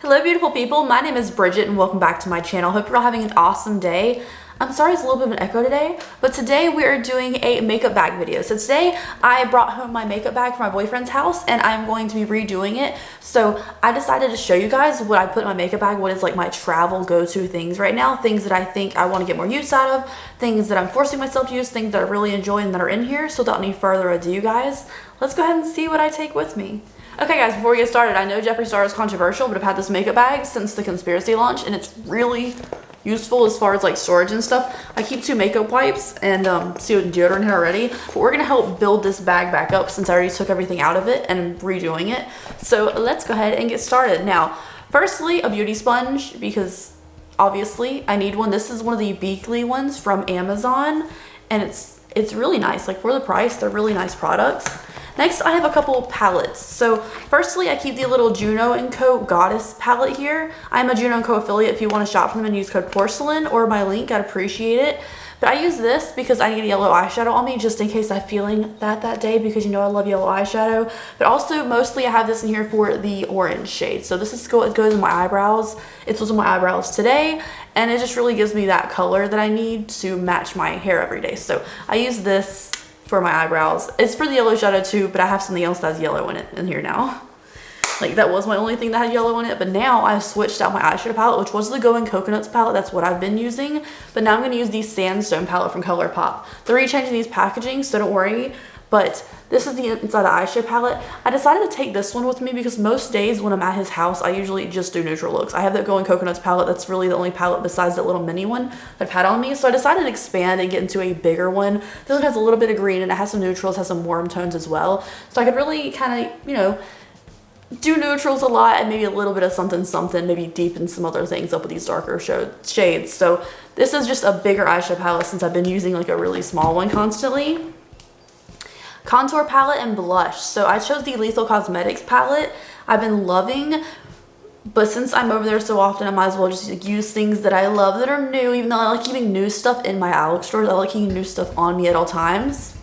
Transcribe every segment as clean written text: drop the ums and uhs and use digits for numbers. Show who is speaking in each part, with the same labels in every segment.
Speaker 1: Hello beautiful people, my name is Bridget and welcome back to my channel. Hope you're all having an awesome day. I'm sorry it's a little bit of an echo today, but today we are doing a makeup bag video. So today I brought home my makeup bag from my boyfriend's house and I'm going to be redoing it. So I decided to show you guys what I put in my makeup bag, what is like my travel go-to things right now, things that I think I want to get more use out of, things that I'm forcing myself to use, things that I really enjoy and that are in here. So without any further ado guys, let's go ahead and see what I take with me. Okay guys, before we get started, I know Jeffree Star is controversial, but I've had this makeup bag since the conspiracy launch and it's really useful as far as like storage and stuff. I keep 2 makeup wipes and deodorant here already, but we're gonna help build this bag back up since I already took everything out of it and I'm redoing it. So let's go ahead and get started. Now, firstly, a beauty sponge because obviously I need one. This is one of the Beakly ones from Amazon and it's really nice. Like for the price, they're really nice products. Next, I have a couple palettes. So firstly, I keep the little Juno & Co. Goddess palette here. I'm a Juno & Co. affiliate. If you want to shop from them and use code porcelain or my link, I'd appreciate it. But I use this because I need a yellow eyeshadow on me just in case I'm feeling that day because you know I love yellow eyeshadow. But also mostly I have this in here for the orange shade. So this is it goes in my eyebrows. It was in my eyebrows today and it just really gives me that color that I need to match my hair every day. So I use this for my eyebrows. It's for the yellow shadow too, but I have something else that has yellow in it in here now. Like that was my only thing that had yellow in it, but now I've switched out my eyeshadow palette, which was the Going Coconuts palette. That's what I've been using, but now I'm going to use the Sandstone palette from Colourpop. They're rechanging these packaging, so don't worry, but this is the inside of the eyeshadow palette. I decided to take this one with me because most days when I'm at his house, I usually just do neutral looks. I have that Going Coconuts palette. That's really the only palette besides that little mini one that I've had on me. So I decided to expand and get into a bigger one. This one has a little bit of green and it has some neutrals, has some warm tones as well. So I could really kind of, you know, do neutrals a lot and maybe a little bit of something, maybe deepen some other things up with these darker shades. So this is just a bigger eyeshadow palette since I've been using like a really small one constantly. Contour palette and blush. So I chose the Lethal Cosmetics palette. I've been loving, but since I'm over there so often, I might as well just use things that I love that are new, even though I like keeping new stuff in my Alex stores. I like keeping new stuff on me at all times.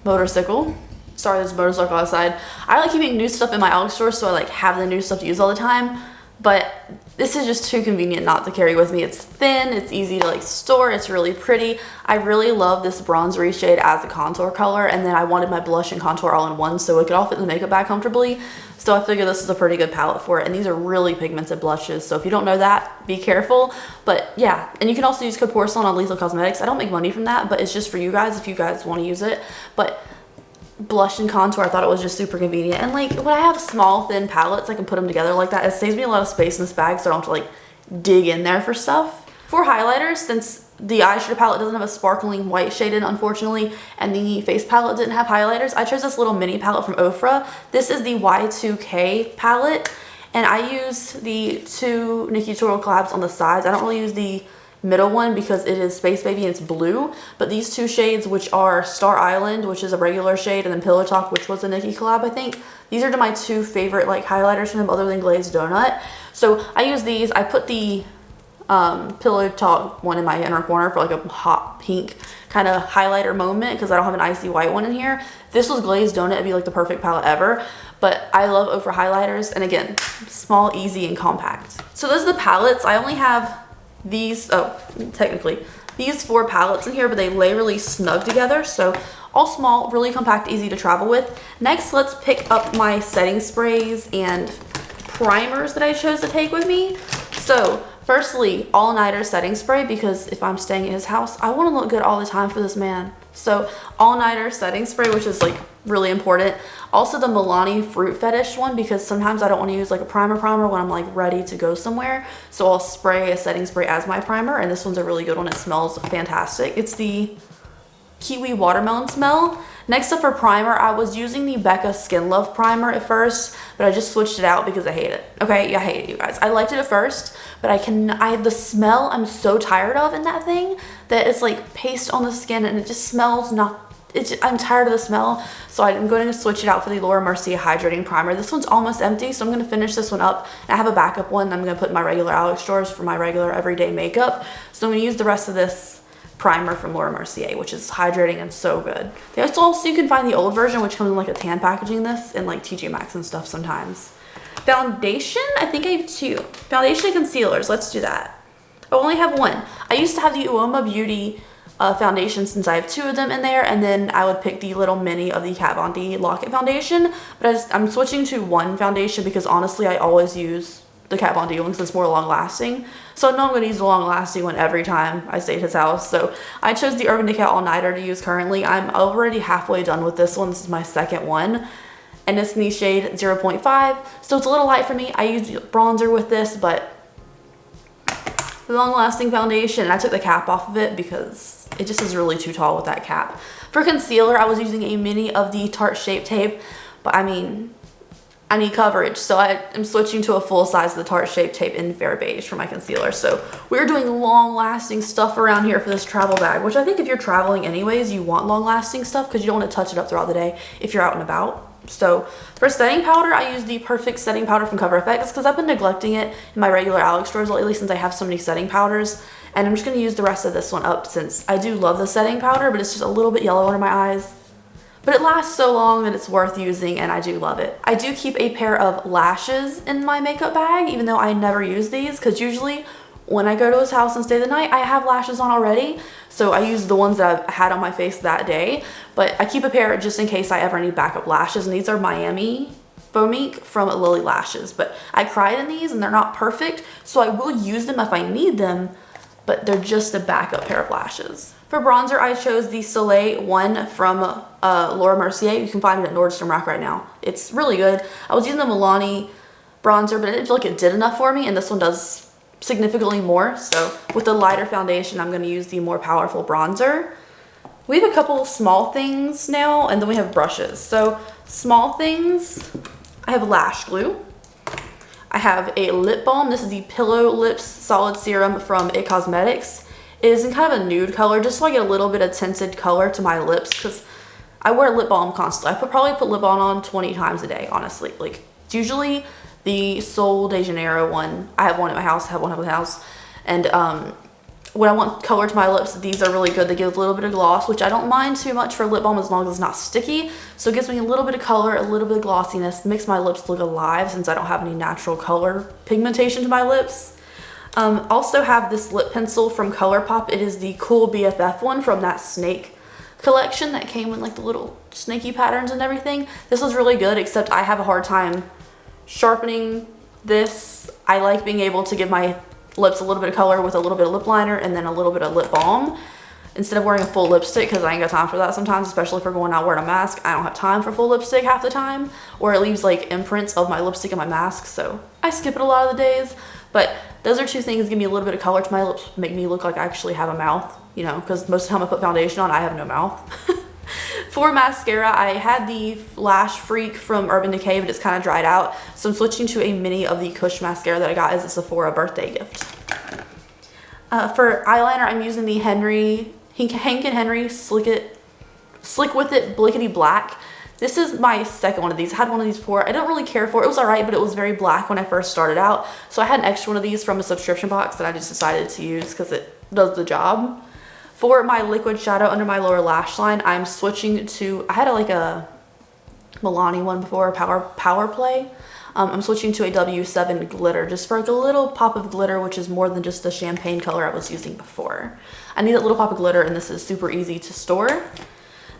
Speaker 1: Motorcycle. Sorry, there's a motorcycle outside. I like keeping new stuff in my Alex store, so I like have the new stuff to use all the time. But this is just too convenient not to carry with me. It's thin, it's easy to like store, it's really pretty. I really love this bronzery shade as a contour color, and then I wanted my blush and contour all in one so it could all fit in the makeup bag comfortably. So I figured this is a pretty good palette for it, and these are really pigmented blushes, so if you don't know that, be careful. But yeah, and you can also use code porcelain on Lethal Cosmetics. I don't make money from that, but it's just for you guys if you guys want to use it. But blush and contour, I thought it was just super convenient, and like when I have small thin palettes I can put them together like that. It saves me a lot of space in this bag so I don't have to like dig in there for stuff. For highlighters, since the eyeshadow palette doesn't have a sparkling white shade in unfortunately and the face palette didn't have highlighters, I chose this little mini palette from Ofra. This is the Y2K palette and I use the 2 Nikki Tutorial collabs on the sides. I don't really use the middle one because it is Space Baby and it's blue, but these 2 shades, which are Star Island, which is a regular shade, and then Pillow Talk, which was a Nikki collab, I think, these are my 2 favorite like highlighters from them other than Glazed Donut. So I use these. I put the Pillow Talk one in my inner corner for like a hot pink kind of highlighter moment because I don't have an icy white one in here. If this was Glazed Donut, it'd be like the perfect palette ever. But I love Ofra highlighters, and again, small, easy, and compact. So those are the palettes. I only have these, technically these 4 palettes in here, but they lay really snug together, so all small, really compact, easy to travel with. Next, let's pick up my setting sprays and primers that I chose to take with me. So firstly, All Nighter setting spray, because if I'm staying at his house, I want to look good all the time for this man. So All Nighter setting spray, which is like really important. Also the Milani Fruit Fetish one, because sometimes I don't want to use like a primer when I'm like ready to go somewhere. So I'll spray a setting spray as my primer, and this one's a really good one. It smells fantastic. It's the Kiwi Watermelon smell. Next up for primer, I was using the Becca Skin Love primer at first, but I just switched it out because I hate it. Okay, yeah, I hate it, you guys. I liked it at first, but the smell I'm so tired of in that thing that it's like paste on the skin and it just smells I'm tired of the smell, so I'm going to switch it out for the Laura Mercier Hydrating Primer. This one's almost empty, so I'm going to finish this one up. And I have a backup one I'm going to put in my regular Alex stores for my regular everyday makeup. So I'm going to use the rest of this primer from Laura Mercier, which is hydrating and so good. Also, you can find the old version, which comes in like a tan packaging this, in like TJ Maxx and stuff sometimes. Foundation, I think I have 2. Foundation and concealers, let's do that. I only have 1. I used to have the Uoma Beauty foundation since I have 2 of them in there, and then I would pick the little mini of the Kat Von D Lock-It foundation, but I'm switching to 1 foundation because honestly I always use the Kat Von D one because it's more long lasting. So no, I'm going to use the long lasting one every time I stay at his house. So I chose the Urban Decay All Nighter to use currently. I'm already halfway done with this one. This is my second one, and it's in the shade 0.5, so it's a little light for me. I used bronzer with this, but long lasting foundation, and I took the cap off of it because it just is really too tall with that cap. For concealer, I was using a mini of the Tarte Shape Tape, but I mean, I need coverage, so I am switching to a full size of the Tarte Shape Tape in Fair Beige for my concealer. So we're doing long lasting stuff around here for this travel bag, which I think if you're traveling anyways, you want long lasting stuff because you don't want to touch it up throughout the day if you're out and about. So for setting powder, I use the Perfect Setting Powder from Cover FX because I've been neglecting it in my regular Alex stores lately since I have so many setting powders. And I'm just going to use the rest of this one up since I do love the setting powder, but it's just a little bit yellow under my eyes. But it lasts so long that it's worth using, and I do love it. I do keep a pair of lashes in my makeup bag, even though I never use these, because usually when I go to his house and stay the night, I have lashes on already. So I use the ones that I've had on my face that day, but I keep a pair just in case I ever need backup lashes, and these are Miami Foamique from Lily Lashes. But I cried in these, and they're not perfect, so I will use them if I need them, but they're just a backup pair of lashes. For bronzer, I chose the Soleil one from Laura Mercier. You can find it at Nordstrom Rack right now. It's really good. I was using the Milani bronzer, but I didn't feel like it did enough for me, and this one does significantly more. So with the lighter foundation, I'm going to use the more powerful bronzer. We have a couple small things now, and then we have brushes. So small things, I have lash glue. I have a lip balm. This is the Pillow Lips Solid Serum from It Cosmetics. It is in kind of a nude color, just so I get a little bit of tinted color to my lips, because I wear lip balm constantly. I probably put lip balm on 20 times a day, honestly. Like, it's usually the Sol de Janeiro one. I have one at my house, I have one at my house. And when I want color to my lips, these are really good. They give a little bit of gloss, which I don't mind too much for lip balm as long as it's not sticky. So it gives me a little bit of color, a little bit of glossiness, makes my lips look alive since I don't have any natural color pigmentation to my lips. Also have this lip pencil from Colourpop. It is the Cool BFF one from that snake collection that came with like the little snaky patterns and everything. This was really good, except I have a hard time sharpening this. I like being able to give my lips a little bit of color with a little bit of lip liner and then a little bit of lip balm instead of wearing a full lipstick, because I ain't got time for that sometimes, especially if we're going out wearing a mask. I don't have time for full lipstick half the time, or it leaves like imprints of my lipstick in my mask, so I skip it a lot of the days. But those are two things, give me a little bit of color to my lips, make me look like I actually have a mouth, you know, because most of the time I put foundation on, I have no mouth. For mascara, I had the Lash Freak from Urban Decay, but it's kind of dried out, so I'm switching to a mini of the Kush mascara that I got as a Sephora birthday gift. For eyeliner, I'm using the Hank & Henry Slick With It Blickety Black. This is my second one of these. I had one of these before. I don't really care for it. It was alright, but it was very black when I first started out. So I had an extra one of these from a subscription box that I just decided to use because it does the job. For my liquid shadow under my lower lash line, I'm switching to, I had like a Milani one before, Power Play. I'm switching to a W7 glitter just for like a little pop of glitter, which is more than just the champagne color I was using before. I need a little pop of glitter, and this is super easy to store.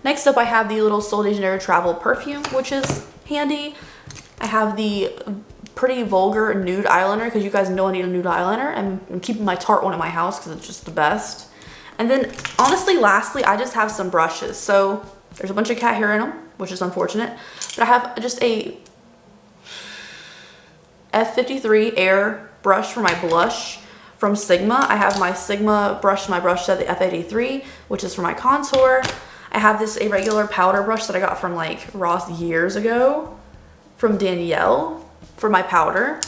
Speaker 1: Next up, I have the little Sol de Janeiro Travel perfume, which is handy. I have the pretty Vulgar nude eyeliner, because you guys know I need a nude eyeliner. I'm keeping my Tarte one at my house because it's just the best. And then, honestly, lastly, I just have some brushes. So there's a bunch of cat hair in them, which is unfortunate. But I have just a F53 Air brush for my blush from Sigma. I have my Sigma brush in my brush set, the F83, which is for my contour. I have this a regular powder brush that I got from like Ross years ago from Danielle for my powder.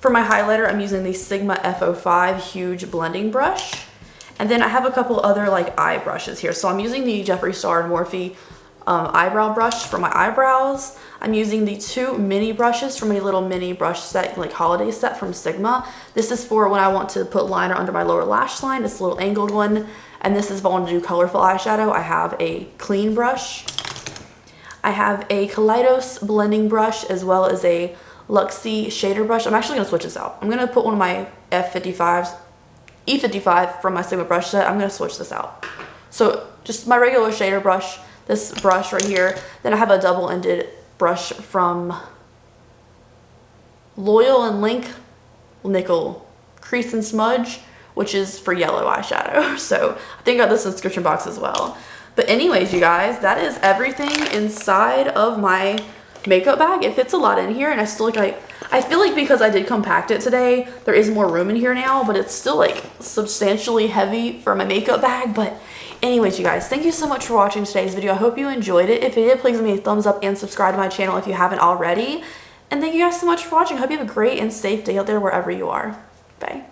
Speaker 1: For my highlighter, I'm using the Sigma F05 huge blending brush. And then I have a couple other like eye brushes here. So I'm using the Jeffree Star and Morphe eyebrow brush for my eyebrows. I'm using the 2 mini brushes from a little mini brush set, like holiday set from Sigma. This is for when I want to put liner under my lower lash line. It's a little angled one. And this is if I want to do colorful eyeshadow. I have a clean brush. I have a Kaleidos blending brush as well as a Luxie shader brush. I'm actually going to switch this out. I'm going to put one of my E55 from my Sigma brush set. I'm going to switch this out. So just my regular shader brush, this brush right here. Then I have a double-ended brush from Loyal and Link Nickel Crease and Smudge, which is for yellow eyeshadow. So I think I got this in the description box as well. But anyways, you guys, that is everything inside of my makeup bag. It fits a lot in here, and I still like, I feel like because I did compact it today, there is more room in here now, but it's still like substantially heavy for my makeup bag. But anyways, you guys, thank you so much for watching today's video. I hope you enjoyed it. If you did, please give me a thumbs up and subscribe to my channel if you haven't already. And thank you guys so much for watching. I hope you have a great and safe day out there wherever you are. Bye.